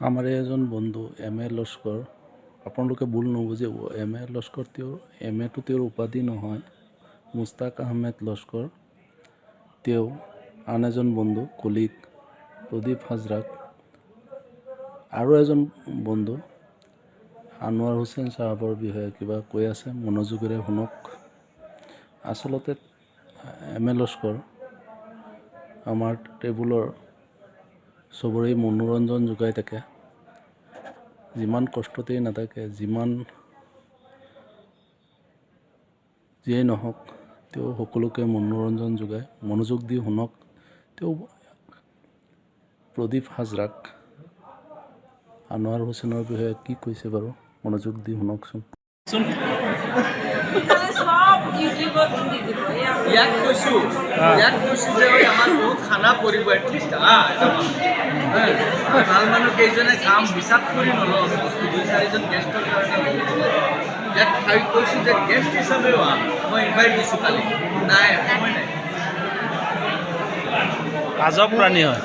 আমাৰ এজন বন্ধু লস্কৰ আপোনালোকে ভুল নুবুজিব লস্কৰ টো তেওঁৰ উপাধি নহয় মুস্তাক আহমেদ লস্কৰ তেওঁ আন এজন বন্ধু কলিগ প্ৰদীপ হাজৰাক আৰু এজন বন্ধু আনোৱাৰ হুছেইন চাহাবৰ বিষয়ে কিবা কৈ আছে মনোযোগেৰে শুনক। আচলতে লস্কৰ আমাৰ টেবুলৰ চবৰে মনোৰঞ্জন যোগাই থাকে। যিমান কষ্টতেই নাথাকে যিয়েই নহওক তেওঁ সকলোকে মনোৰঞ্জন যোগায়। মনোযোগ দি শুনক তেওঁ প্ৰদীপ হাজৰাক আনোৱাৰ হুছেইনৰ বিষয়ে কি কৈছে বাৰু মনোযোগ দি শুনকচোন। ইয়াক কৈছোঁ যে আমাৰ বহুত খানা পৰিব এটলিষ্ট ভাল মানুহ কেইজনে কাম হিচাপ কৰি নলওঁ বস্তু 2-4জন গেষ্টৰ কাৰণে ইয়াক কৈছোঁ যে গেষ্ট হিচাপেও মই ইনভাইট দিছোঁ কালি নাই সময় নাই আজব প্ৰাণী হয়